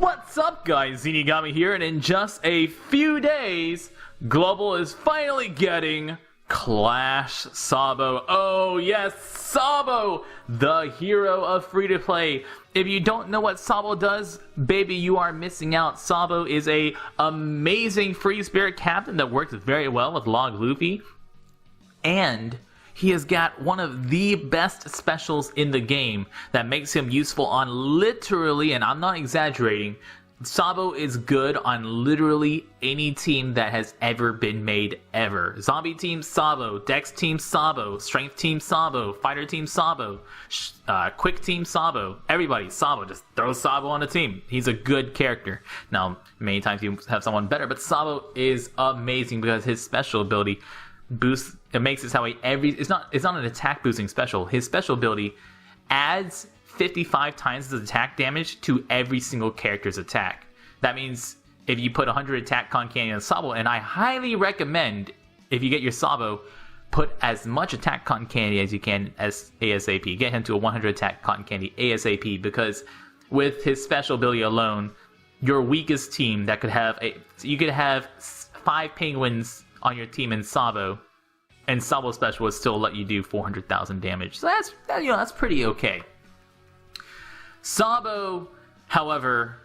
What's up, guys? Zinigami here, and in just a few days, Global is finally getting Clash Sabo. Oh yes, Sabo, the hero of free-to-play. If you don't know what Sabo does, baby, you are missing out. Sabo is a amazing free spirit captain that works very well with Log Luffy, and he has got one of the best specials in the game that makes him useful on literally, and I'm not exaggerating, Sabo is good on literally any team that has ever been made ever. Zombie team Sabo, Dex team Sabo, Strength team Sabo, Fighter team Sabo, Quick team Sabo, everybody Sabo, just throw Sabo on the team. He's a good character. Now, many times you have someone better, but Sabo is amazing because his special ability boosts, it makes it how it's not an attack boosting special. His special ability adds 55 times his attack damage to every single character's attack. That means if you put 100 attack con candy on Sabo, and I highly recommend, if you get your Sabo, put as much attack con candy as you can as ASAP. Get him to a 100 attack con candy ASAP, because with his special ability alone, your weakest team that could have you could have 5 penguins on your team in Sabo, and Sabo special would still let you do 400,000 damage. So that's pretty okay. Sabo, however,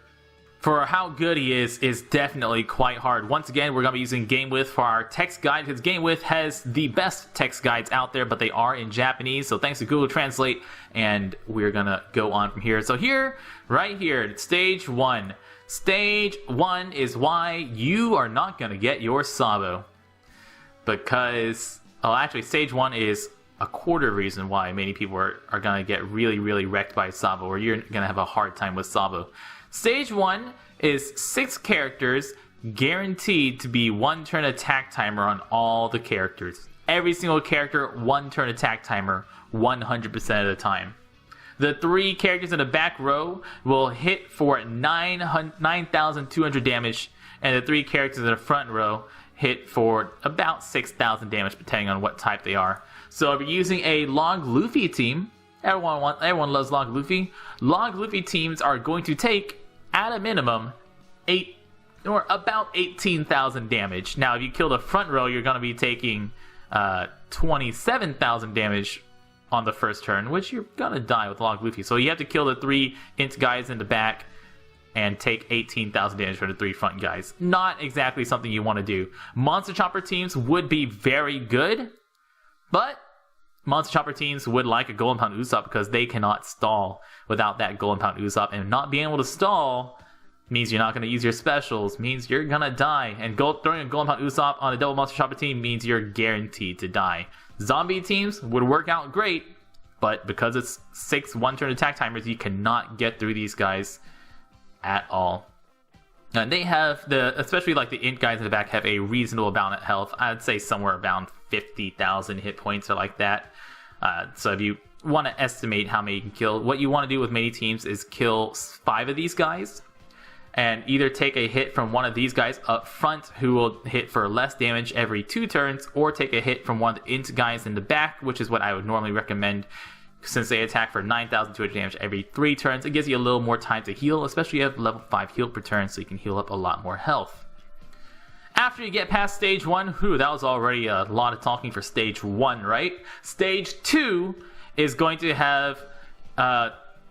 for how good he is definitely quite hard. Once again, we're going to be using GameWith for our text guide, because GameWith has the best text guides out there, but they are in Japanese, so thanks to Google Translate, and we're going to go on from here. So right here, Stage 1. Stage 1 is why you are not going to get your Sabo. Because, actually, Stage 1 is a quarter reason why many people are going to get really, really wrecked by Sabo, or you're going to have a hard time with Sabo. Stage 1 is 6 characters guaranteed to be 1 turn attack timer on all the characters. Every single character, 1 turn attack timer, 100% of the time. The 3 characters in the back row will hit for 9,200 damage, and the 3 characters in the front row hit for about 6,000 damage, depending on what type they are. So if you're using a Log Luffy team, everyone loves Log Luffy. Log Luffy teams are going to take, at a minimum, about 18,000 damage. Now, if you kill the front row, you're going to be taking 27,000 damage on the first turn, which you're going to die with Log Luffy. So you have to kill the 3 int guys in the back and take 18,000 damage from the 3 front guys. Not exactly something you want to do. Monster Chopper teams would be very good, but Monster Chopper teams would like a Golden Pound Usopp, because they cannot stall without that Golden Pound Usopp, and not being able to stall means you're not going to use your specials, means you're going to die, and throwing a Golden Pound Usopp on a double Monster Chopper team means you're guaranteed to die. Zombie teams would work out great, but because it's 6 1-turn attack timers, you cannot get through these guys at all. And they have especially like the int guys in the back have a reasonable amount of health. I'd say somewhere around 50,000 hit points or like that. So if you want to estimate how many you can kill, what you want to do with many teams is kill 5 of these guys, and either take a hit from one of these guys up front, who will hit for less damage every 2 turns, or take a hit from one of the int guys in the back, which is what I would normally recommend, since they attack for 9,200 damage every 3 turns. It gives you a little more time to heal, especially if you have level 5 heal per turn, so you can heal up a lot more health. After you get past Stage 1, that was already a lot of talking for Stage 1, right? Stage 2 is going to have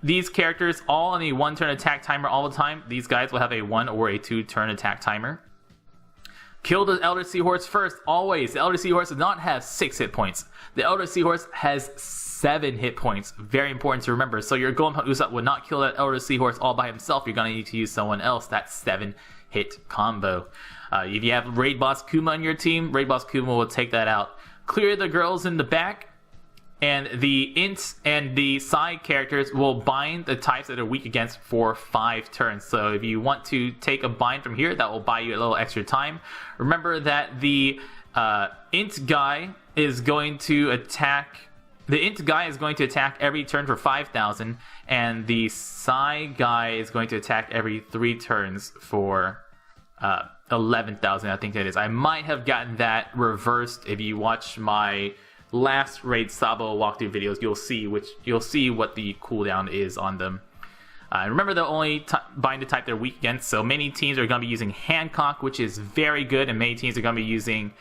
these characters all on a 1-turn attack timer all the time. These guys will have a 1 or a 2-turn attack timer. Kill the Elder Seahorse first, always. The Elder Seahorse does not have 6 hit points. The Elder Seahorse has 7 hit points. Very important to remember. So your Golden Pound Usopp would not kill that Elder Seahorse all by himself. You're going to need to use someone else. That 7-hit combo. If you have Raid Boss Kuma on your team, Raid Boss Kuma will take that out. Clear the girls in the back, and the ints and the side characters will bind the types that are weak against for 5 turns. So if you want to take a bind from here, that will buy you a little extra time. Remember that the int guy is going to attack. The int guy is going to attack every turn for 5,000, and the side guy is going to attack every 3 turns for 11,000, I think that is. I might have gotten that reversed. If you watch my last Raid Sabo walkthrough videos, you'll see what the cooldown is on them. Remember the only bind type they're weak against, so many teams are going to be using Hancock, which is very good, and many teams are going to be using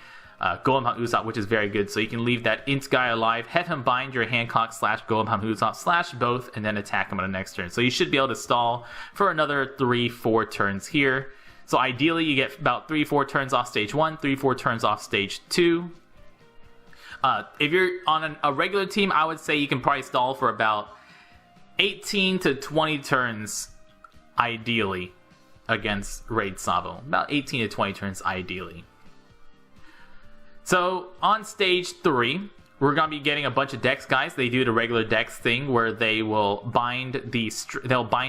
Golden Usopp, which is very good. So you can leave that int guy alive, have him bind your Hancock / Golden Usopp / both, and then attack him on the next turn. So you should be able to stall for another 3-4 turns here. So ideally you get about 3-4 turns off stage 1, 3-4 turns off stage 2. If you're on a regular team, I would say you can probably stall for about 18 to 20 turns, ideally, against Raid Sabo. About 18 to 20 turns, ideally. So, on stage 3, we're going to be getting a bunch of Dex guys. They do the regular Dex thing where they will bind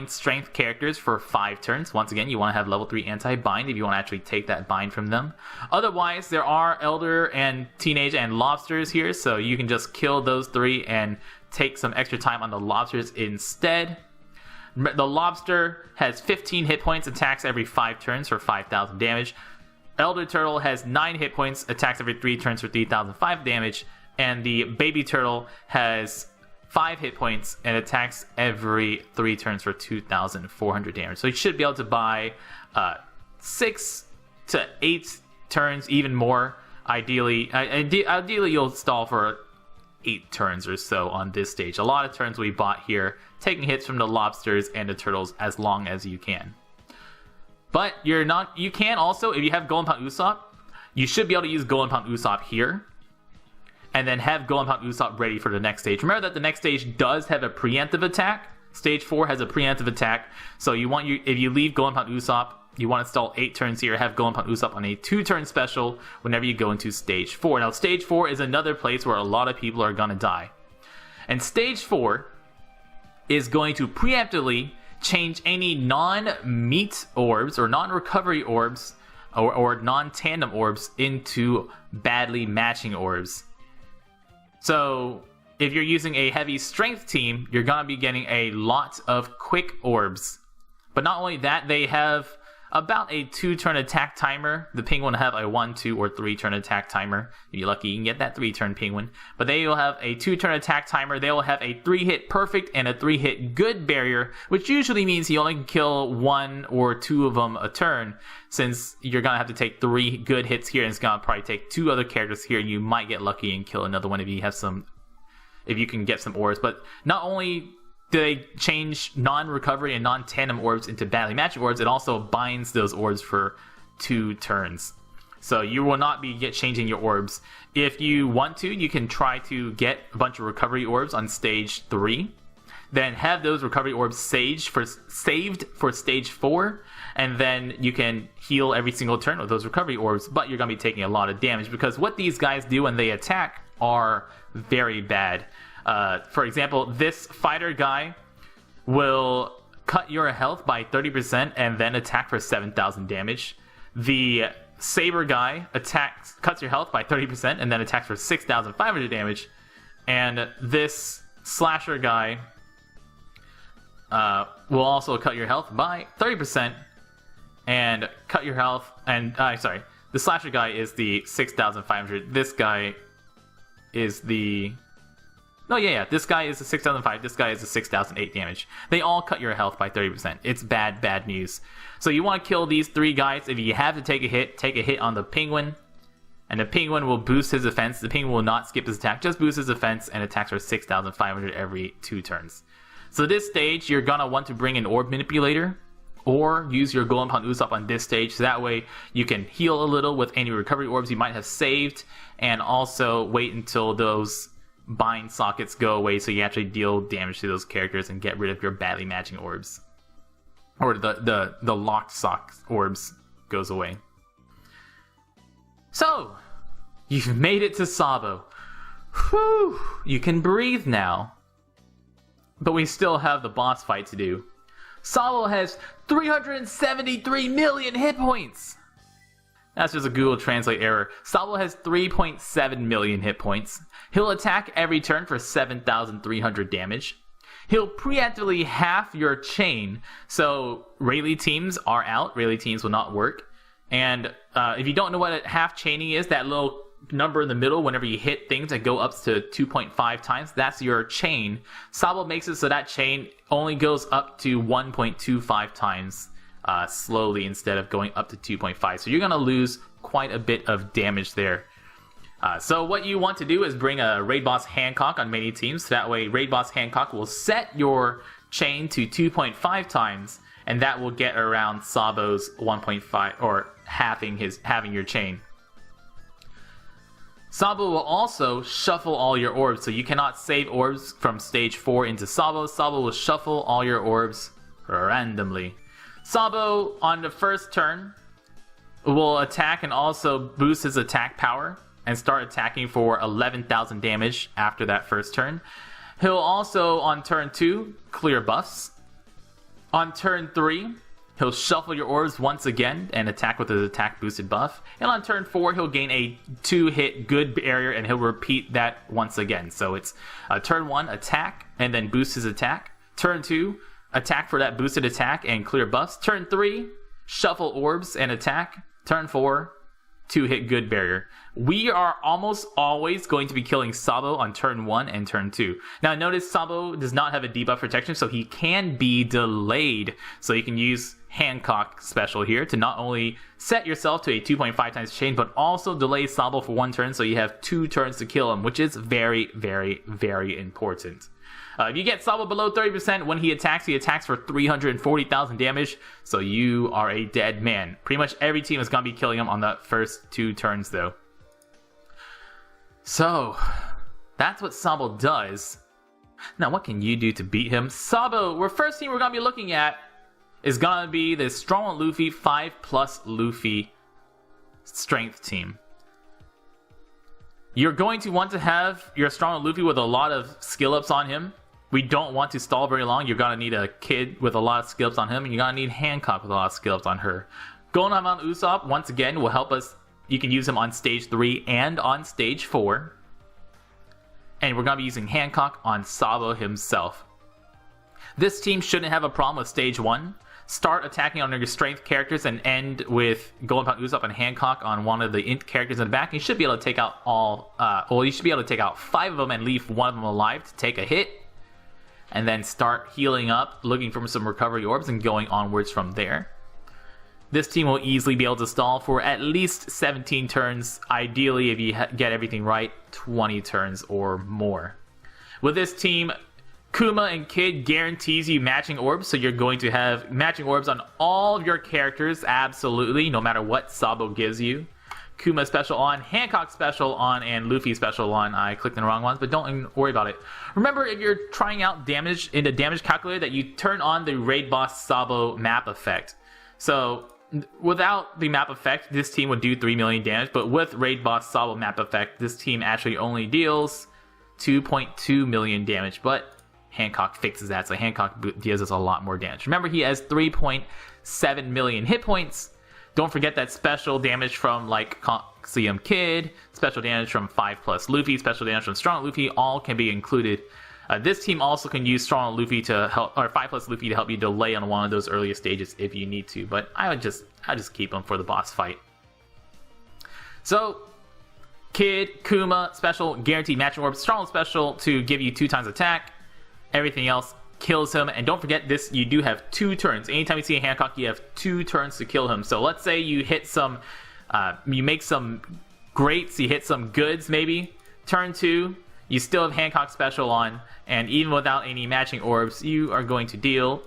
strength characters for 5 turns. Once again, you want to have level 3 anti-bind if you want to actually take that bind from them. Otherwise, there are Elder and Teenage and Lobsters here, so you can just kill those 3 and take some extra time on the Lobsters instead. The Lobster has 15 hit points, attacks every 5 turns for 5,000 damage. Elder Turtle has 9 hit points, attacks every 3 turns for 3,005 damage. And the Baby Turtle has 5 hit points and attacks every 3 turns for 2,400 damage. So you should be able to buy 6 to 8 turns, even more. Ideally, you'll stall for 8 turns or so on this stage. A lot of turns we bought here, taking hits from the Lobsters and the Turtles as long as you can. But you can also, if you have Golden Usopp, you should be able to use Golden Usopp here. And then have Golden Usopp ready for the next stage. Remember that the next stage does have a preemptive attack. Stage 4 has a preemptive attack. So if you leave Golden Usopp, you want to stall 8 turns here, have Golden Usopp on a 2-turn special whenever you go into stage 4. Now stage 4 is another place where a lot of people are going to die. And stage 4 is going to preemptively change any non-meat orbs or non-recovery orbs or non-tandem orbs into badly matching orbs. So, if you're using a heavy strength team, you're going to be getting a lot of quick orbs. But not only that, they have about a 2-turn attack timer. The Penguin will have a 1, 2, or 3-turn attack timer. If you're lucky, you can get that 3-turn Penguin. But they will have a 2-turn attack timer. They will have a 3-hit perfect and a 3-hit good barrier, which usually means you only can kill 1 or 2 of them a turn, since you're going to have to take 3 good hits here, and it's going to probably take 2 other characters here, and you might get lucky and kill another one if you can get some orbs. But not only do they change non-recovery and non-tandem orbs into badly matching orbs, it also binds those orbs for 2 turns. So you will not be changing your orbs. If you want to, you can try to get a bunch of recovery orbs on stage 3. Then have those recovery orbs saved for stage 4. And then you can heal every single turn with those recovery orbs. But you're going to be taking a lot of damage, because what these guys do when they attack are very bad. For example, this fighter guy will cut your health by 30% and then attack for 7,000 damage. The saber guy cuts your health by 30% and then attacks for 6,500 damage. And this slasher guy will also cut your health by 30% and cut your health. And the slasher guy is the 6,500. This guy is the... this guy is the 6,005. This guy is the 6,008 damage. They all cut your health by 30%. It's bad news. So you want to kill these 3 guys. If you have to take a hit on the Penguin. And the Penguin will boost his defense. The Penguin will not skip his attack, just boost his defense, and attacks for 6,500 every 2 turns. So this stage, you're going to want to bring an Orb Manipulator, or use your Golden Usopp on this stage, so that way you can heal a little with any recovery orbs you might have saved, and also wait until those bind sockets go away so you actually deal damage to those characters and get rid of your badly matching orbs. Or the locked sock orbs goes away. So, you've made it to Sabo. Whew, you can breathe now. But we still have the boss fight to do. Sabo has 373 million hit points! That's just a Google Translate error. Sabo has 3.7 million hit points. He'll attack every turn for 7,300 damage. He'll preemptively half your chain, so Rayleigh teams are out. Rayleigh teams will not work. And if you don't know what half chaining is, that little number in the middle whenever you hit things that go up to 2.5 times. That's your chain. Sabo makes it so that chain only goes up to 1.25 times slowly instead of going up to 2.5. So you're going to lose quite a bit of damage there. So what you want to do is bring a Raid Boss Hancock on many teams. So that way Raid Boss Hancock will set your chain to 2.5 times, and that will get around Sabo's 1.5, or having your chain. Sabo will also shuffle all your orbs, so you cannot save orbs from stage 4 into Sabo. Sabo will shuffle all your orbs randomly. Sabo, on the first turn, will attack and also boost his attack power and start attacking for 11,000 damage after that first turn. He'll also, on turn 2, clear buffs. On turn 3, he'll shuffle your orbs once again and attack with his attack boosted buff. And on turn 4, he'll gain a 2-hit good barrier, and he'll repeat that once again. So it's turn 1, attack, and then boost his attack. Turn 2, attack for that boosted attack and clear buffs. Turn 3, shuffle orbs and attack. Turn 4, 2-hit good barrier. We are almost always going to be killing Sabo on turn 1 and turn 2. Now notice Sabo does not have a debuff protection, so he can be delayed. So you can use Hancock special here to not only set yourself to a 2.5 times chain, but also delay Sabo for 1 turn, so you have 2 turns to kill him, which is very, very, very important. If you get Sabo below 30%, when he attacks for 340,000 damage, so you are a dead man. Pretty much every team is going to be killing him on the first 2 turns, though. So, that's what Sabo does. Now, what can you do to beat him? Sabo, first team we're going to be looking at is going to be the Strong Luffy 5+ Luffy strength team. You're going to want to have your Strong Luffy with a lot of skill ups on him. We don't want to stall very long. You're going to need a Kid with a lot of skill ups on him, and you're going to need Hancock with a lot of skill ups on her. Golden on Usopp, once again, will help us. You can use him on stage 3 and on stage 4. And we're going to be using Hancock on Sabo himself. This team shouldn't have a problem with stage 1. Start attacking on your strength characters and end with Golden Usopp and Hancock on one of the int characters in the back. You should be able to take out you should be able to take out 5 of them and leave 1 of them alive to take a hit. And then start healing up, looking for some recovery orbs, and going onwards from there. This team will easily be able to stall for at least 17 turns. Ideally, if you get everything right, 20 turns or more. With this team, Kuma and Kid guarantees you matching orbs, so you're going to have matching orbs on all of your characters, absolutely, no matter what Sabo gives you. Kuma special on, Hancock special on, and Luffy special on. I clicked on the wrong ones, but don't worry about it. Remember, if you're trying out damage in the damage calculator, that you turn on the Raid Boss Sabo map effect. So, without the map effect, this team would do 3 million damage, but with Raid Boss Sabo map effect, this team actually only deals 2.2 million damage, but Hancock fixes that, so Hancock deals us a lot more damage. Remember, he has 3.7 million hit points. Don't forget that special damage from like Coxium Kid, special damage from 5+ Luffy, special damage from Strong Luffy, all can be included. This team also can use Strong Luffy to help, or 5+ Luffy to help you delay on one of those earlier stages if you need to. But I just keep them for the boss fight. So, Kid, Kuma, special, guaranteed matching orb, Strong special to give you 2 times attack. Everything else kills him, and don't forget this, you do have 2 turns. Anytime you see a Hancock, you have 2 turns to kill him. So let's say you hit some, you make some greats, you hit some goods maybe. Turn 2, you still have Hancock special on, and even without any matching orbs, you are going to deal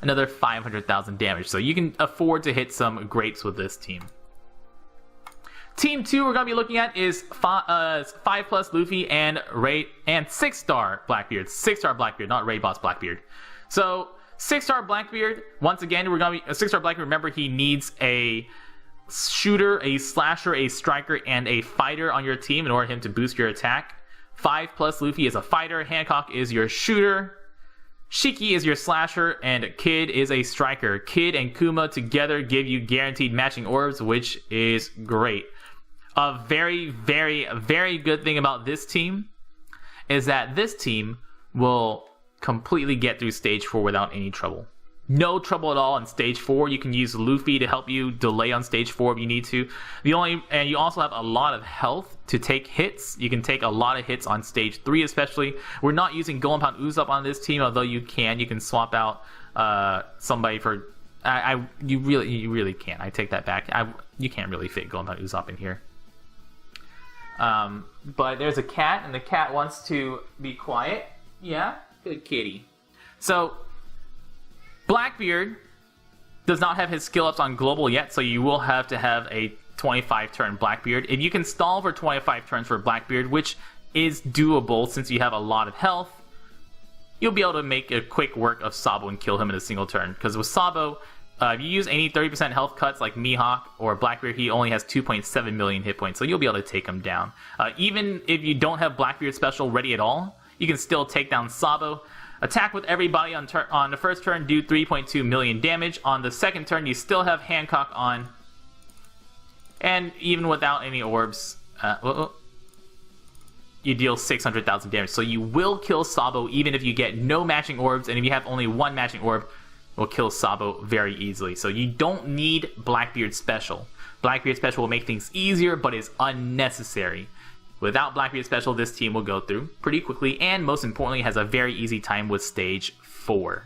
another 500,000 damage. So you can afford to hit some greats with this team. Team 2 we're going to be looking at is 5+ Luffy and 6-star Blackbeard. 6-star Blackbeard, not Raid Boss Blackbeard. So 6-star Blackbeard, once again, we're going to be a 6-star Blackbeard. Remember, he needs a shooter, a slasher, a striker, and a fighter on your team in order for him to boost your attack. 5+ Luffy is a fighter, Hancock is your shooter, Shiki is your slasher, and Kid is a striker. Kid and Kuma together give you guaranteed matching orbs, which is great. A very, very, very good thing about this team is that this team will completely get through stage 4 without any trouble. No trouble at all on stage 4. You can use Luffy to help you delay on stage 4 if you need to. And you also have a lot of health to take hits. You can take a lot of hits on stage 3 especially. We're not using Golden Pound Usopp on this team, although you can swap out somebody for... You really can't. I take that back. You can't really fit Golden Pound Usopp in here. But there's a cat, and the cat wants to be quiet. Yeah? Good kitty. So... Blackbeard does not have his skill ups on global yet, so you will have to have a 25 turn Blackbeard. If you can stall for 25 turns for Blackbeard, which is doable since you have a lot of health, you'll be able to make a quick work of Sabo and kill him in a single turn. Because with Sabo, if you use any 30% health cuts like Mihawk or Blackbeard, he only has 2.7 million hit points, so you'll be able to take him down. Even if you don't have Blackbeard special ready at all, you can still take down Sabo. Attack with everybody on the first turn, do 3.2 million damage. On the second turn, you still have Hancock on. And even without any orbs, you deal 600,000 damage. So you will kill Sabo even if you get no matching orbs. And if you have only one matching orb, will kill Sabo very easily. So you don't need Blackbeard Special. Blackbeard Special will make things easier, but is unnecessary. Without Blackbeard Special, this team will go through pretty quickly, and most importantly, has a very easy time with stage 4.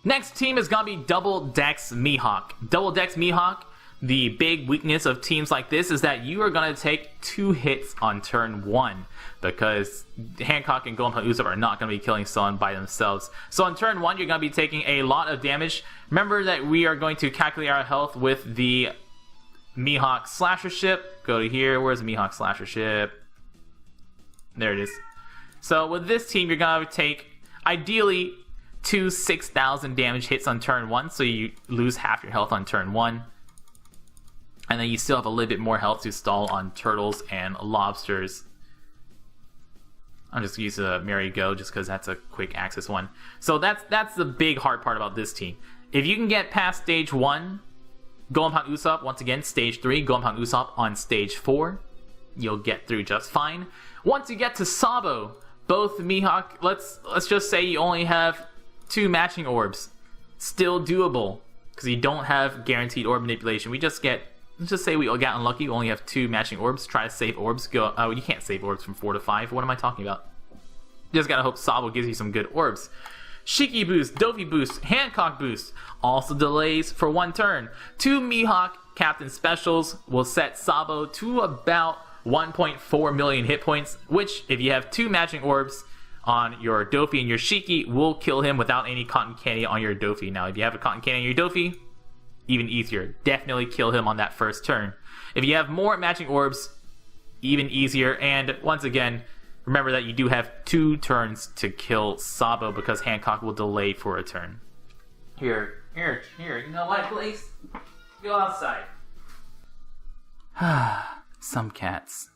Next team is going to be Double Dex Mihawk. Double Dex Mihawk, the big weakness of teams like this is that you are going to take 2 hits on turn 1, because Hancock and Golden Pound Usopp are not going to be killing someone by themselves. So on turn 1, you're going to be taking a lot of damage. Remember that we are going to calculate our health with the Mihawk Slasher Ship. Go to here. Where's the Mihawk Slasher Ship? There it is. So with this team, you're going to take, ideally, 2 6,000 damage hits on turn 1, so you lose half your health on turn 1. And then you still have a little bit more health to stall on turtles and lobsters. I'm just going to use a Merry-Go just because that's a quick access one. So that's the big hard part about this team. If you can get past stage 1, Golden Pound Usopp, once again, stage 3, Golden Pound Usopp on stage 4, you'll get through just fine. Once you get to Sabo, both Mihawk, let's just say you only have 2 matching orbs. Still doable, because you don't have guaranteed orb manipulation. Let's just say we all got unlucky, we only have 2 matching orbs. Try to save orbs. You can't save orbs from 4 to 5. What am I talking about? You just gotta hope Sabo gives you some good orbs. Shiki boost, Dofi boost, Hancock boost, also delays for 1 turn. 2 Mihawk Captain Specials will set Sabo to about 1.4 million hit points, which, if you have 2 matching orbs on your Dofi and your Shiki, will kill him without any cotton candy on your Dofi. Now, if you have a cotton candy on your Dofi, even easier. Definitely kill him on that first turn. If you have more matching orbs, even easier. And once again, remember that you do have 2 turns to kill Sabo because Hancock will delay for a turn. Here. You know what, please? Go outside. Some cats.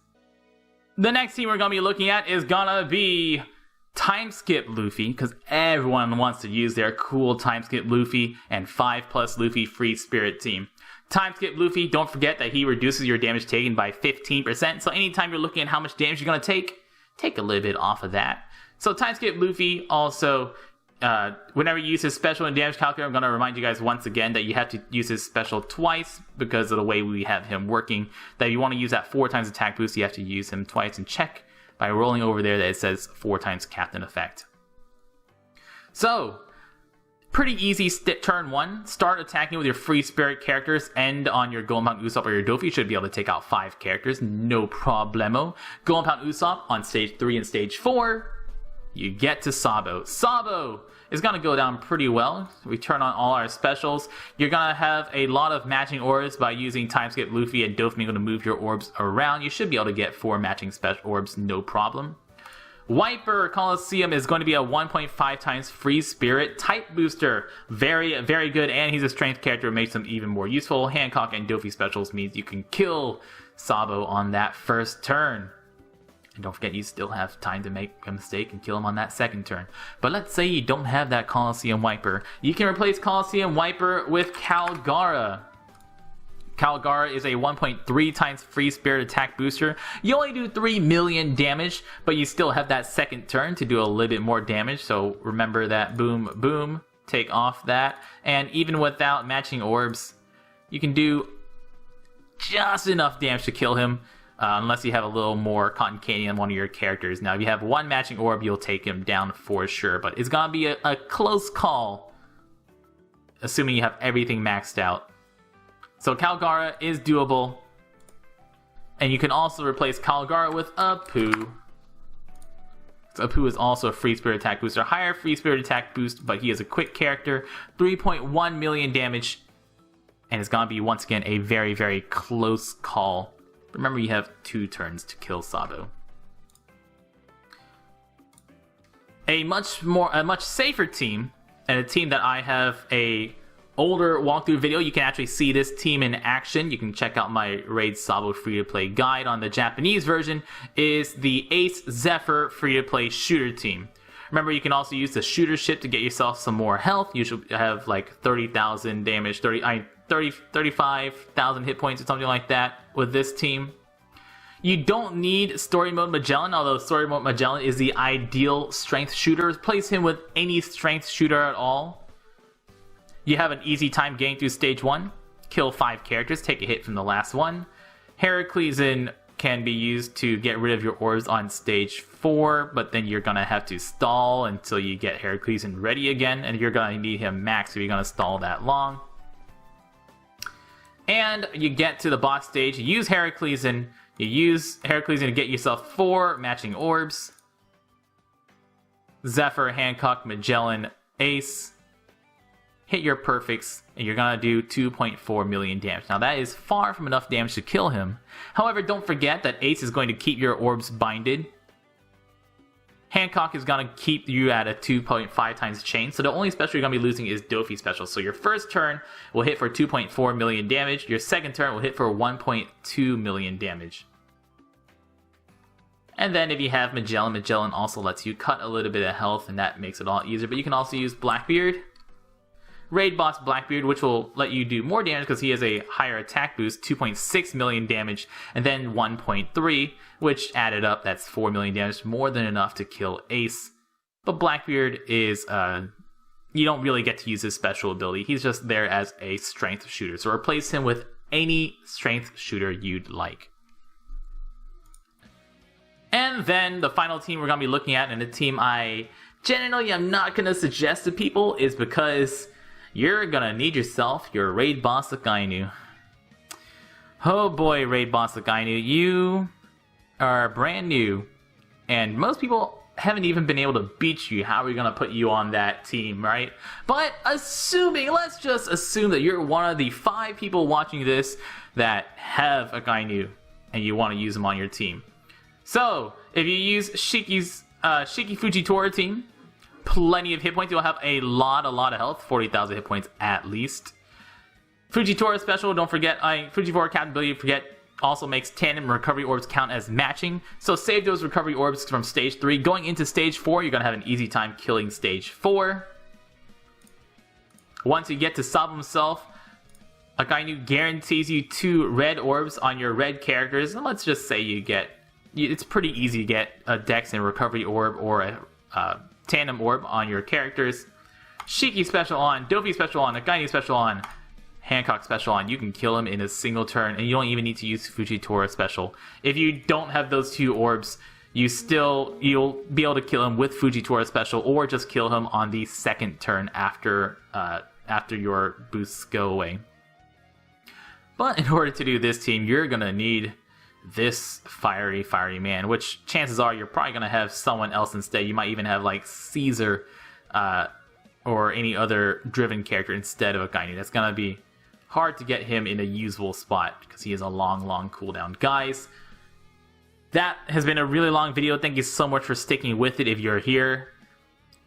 The next team we're going to be looking at is going to be Time Skip Luffy, because everyone wants to use their cool Time Skip Luffy and 5+ Luffy Free Spirit team. Time Skip Luffy, don't forget that he reduces your damage taken by 15%, so anytime you're looking at how much damage you're going to take a little bit off of that. So Time Skip Luffy also, whenever you use his special and damage calculator, I'm going to remind you guys once again that you have to use his special twice because of the way we have him working. That if you want to use that 4 times attack boost, you have to use him twice, and check by rolling over there that it says 4 times captain effect. So, pretty easy turn 1. Start attacking with your free spirit characters. End on your Golden Pound Usopp or your Dofi. You should be able to take out 5 characters. No problemo. Golden Pound Usopp on stage 3 and stage 4. You get to Sabo. Sabo is going to go down pretty well. We turn on all our specials. You're going to have a lot of matching orbs by using Time Skip Luffy and Dofi to move your orbs around. You should be able to get 4 matching special orbs, no problem. Wiper Coliseum is going to be a 1.5 times free spirit type booster. Very, very good, and he's a strength character, makes him even more useful. Hancock and Dofi specials means you can kill Sabo on that first turn. And don't forget, you still have time to make a mistake and kill him on that second turn. But let's say you don't have that Coliseum Wiper. You can replace Coliseum Wiper with Calgara. Calgara is a 1.3 times free spirit attack booster. You only do 3 million damage, but you still have that second turn to do a little bit more damage. So remember that boom, boom, take off that. And even without matching orbs, you can do just enough damage to kill him. Unless you have a little more cotton candy on one of your characters. Now, if you have one matching orb, you'll take him down for sure. But it's gonna be a close call, assuming you have everything maxed out. So Calgara is doable. And you can also replace Calgara with Apu. So Apu is also a free spirit attack booster. Higher free spirit attack boost, but he is a quick character. 3.1 million damage. And it's gonna be, once again, a very, very close call. Remember, you have 2 turns to kill Sabo. A much safer team, and a team that I have a older walkthrough video. You can actually see this team in action. You can check out my Raid Sabo free-to-play guide on the Japanese version. Is the Ace Zephyr free-to-play shooter team. Remember, you can also use the shooter ship to get yourself some more health. You should have like 30,000 damage, 35,000 hit points or something like that with this team. You don't need Story Mode Magellan, although Story Mode Magellan is the ideal strength shooter. Replace him with any strength shooter at all. You have an easy time getting through stage 1. Kill 5 characters, take a hit from the last one. Heraclean can be used to get rid of your orbs on stage 4, but then you're gonna have to stall until you get Heraclean ready again, and you're gonna need him max if you're gonna stall that long. And you get to the boss stage, you use Heraclean to get yourself 4 matching orbs. Zephyr, Hancock, Magellan, Ace. Hit your perfects, and you're gonna do 2.4 million damage. Now that is far from enough damage to kill him. However, don't forget that Ace is going to keep your orbs binded. Hancock is going to keep you at a 2.5 times chain, so the only special you're going to be losing is Dofi special. So your first turn will hit for 2.4 million damage, your second turn will hit for 1.2 million damage. And then if you have Magellan, Magellan also lets you cut a little bit of health, and that makes it all easier. But you can also use Blackbeard. Raid Boss Blackbeard, which will let you do more damage because he has a higher attack boost, 2.6 million damage, and then 1.3, which added up, that's 4 million damage, more than enough to kill Ace. But Blackbeard is, you don't really get to use his special ability. He's just there as a strength shooter. So replace him with any strength shooter you'd like. And then the final team we're going to be looking at, and a team I generally am not going to suggest to people, is because you're gonna need yourself your Raid Boss Akainu. Oh boy, Raid Boss Akainu, you are brand new, and most people haven't even been able to beat you. How are we gonna put you on that team, right? But let's just assume that you're one of the 5 people watching this that have Akainu, and you want to use him on your team. So, if you use Shiki Fujitora team, plenty of hit points. You'll have a lot of health, 40,000 hit points at least. Fujitora special, don't forget, Fujitora captain ability, also makes tandem recovery orbs count as matching. So save those recovery orbs from stage 3. Going into stage 4, you're going to have an easy time killing stage 4. Once you get to Sabo himself, Akainu guarantees you 2 red orbs on your red characters. And let's just say it's pretty easy to get a Dex and recovery orb or a tandem orb on your characters. Shiki special on, Dofi special on, Akainu special on, Hancock special on. You can kill him in a single turn, and you don't even need to use Fujitora special. If you don't have those 2 orbs, you'll be able to kill him with Fujitora special, or just kill him on the second turn after your boosts go away. But in order to do this team, you're gonna need this fiery man, which chances are you're probably going to have someone else instead. You might even have like Caesar or any other driven character instead of Akainu. That's going to be hard to get him in a usable spot because he has a long cooldown. Guys, that has been a really long video. Thank you so much for sticking with it if you're here.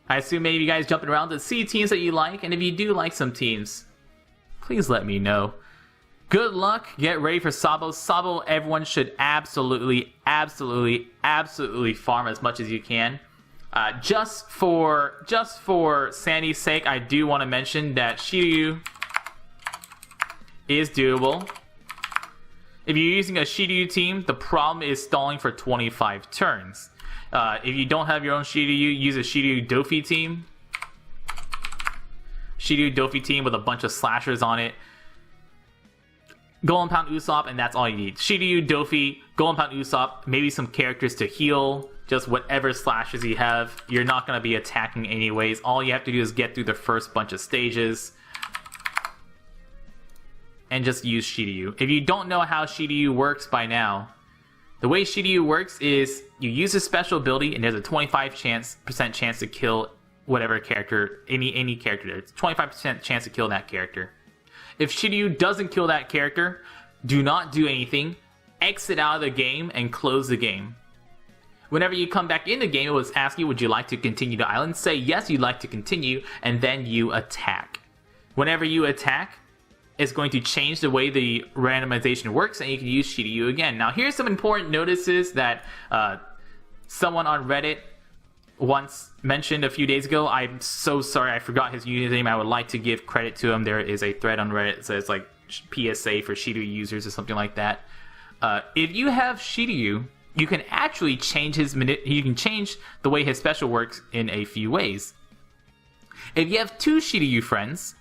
I assume maybe you guys jumping around to see teams that you like, and if you do like some teams, please let me know. Good luck. Get ready for Sabo. Sabo, everyone should absolutely farm as much as you can. Just for Sandy's sake, I do want to mention that Shiryu is doable. If you're using a Shiryu team, the problem is stalling for 25 turns. If you don't have your own Shiryu, use a Shiryu Dofi team. Shiryu Dofi team with a bunch of slashers on it. Golden Pound Usopp, and that's all you need. Shiryu, Dofi, Golden Pound Usopp, maybe some characters to heal. Just whatever slashes you have. You're not going to be attacking anyways. All you have to do is get through the first bunch of stages. And just use Shiryu. If you don't know how Shiryu works by now, the way Shiryu works is you use a special ability and there's a 25% chance to kill whatever character, any character there. It's 25% chance to kill that character. If Shiryu doesn't kill that character, do not do anything, exit out of the game and close the game. Whenever you come back in the game, it will ask you, would you like to continue the island? Say yes, you'd like to continue, and then you attack. Whenever you attack, it's going to change the way the randomization works, and you can use Shiryu again. Now, here's some important notices that someone on Reddit once mentioned a few days ago. I'm so sorry, I forgot his username. I would like to give credit to him. There is a thread on Reddit that says like PSA for Shiryu users or something like that. If you have Shiryu, you can actually change you can change the way his special works in a few ways. If you have two Shiryu friends,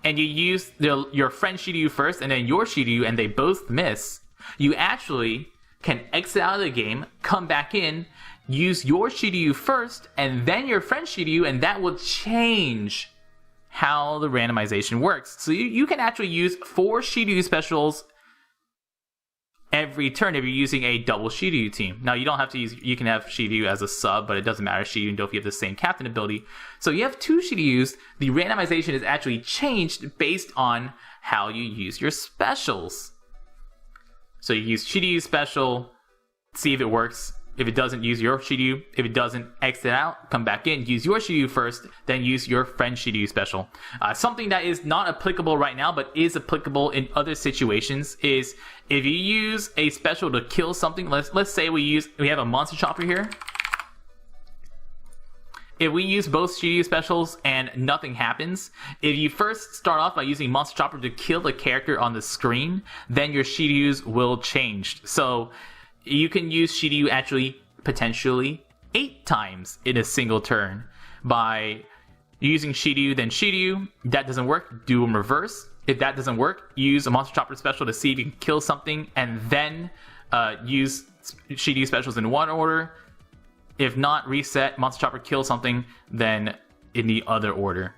and you use your friend Shiryu first, and then your Shiryu, and they both miss, you actually can exit out of the game, come back in, use your Shiryu first, and then your friend Shiryu, and that will change how the randomization works. So you can actually use 4 Shiryu specials every turn if you're using a double Shiryu team. Now, you don't have to use, you can have Shiryu as a sub, but it doesn't matter. Shiryu and Dofi have the same captain ability. So you have 2 Shiryus. The randomization is actually changed based on how you use your specials. So you use Shiryu special, see if it works. If it doesn't, use your Shiryu. If it doesn't, exit out, come back in, use your Shiryu first, then use your friend Shiryu special. Something that is not applicable right now, but is applicable in other situations is if you use a special to kill something. Let's say we have a monster chopper here. If we use both Shiryu specials and nothing happens, if you first start off by using monster chopper to kill the character on the screen, then your Shiryus will change. So you can use Shiryu actually potentially 8 times in a single turn by using Shiryu, then Shiryu. That doesn't work, do them reverse. If that doesn't work, use a monster chopper special to see if you can kill something, and then use Shiryu specials in one order. If not, reset, monster chopper, kill something, then in the other order.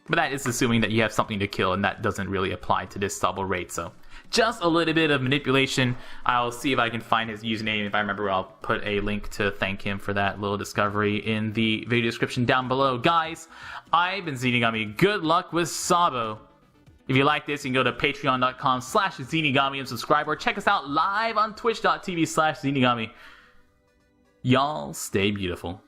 But that is assuming that you have something to kill, and that doesn't really apply to this double rate. So just a little bit of manipulation. I'll see if I can find his username. If I remember, I'll put a link to thank him for that little discovery in the video description down below. Guys, I've been Zenigami. Good luck with Sabo. If you like this, you can go to patreon.com/Zenigami and subscribe, or check us out live on twitch.tv/Zenigami. Y'all stay beautiful.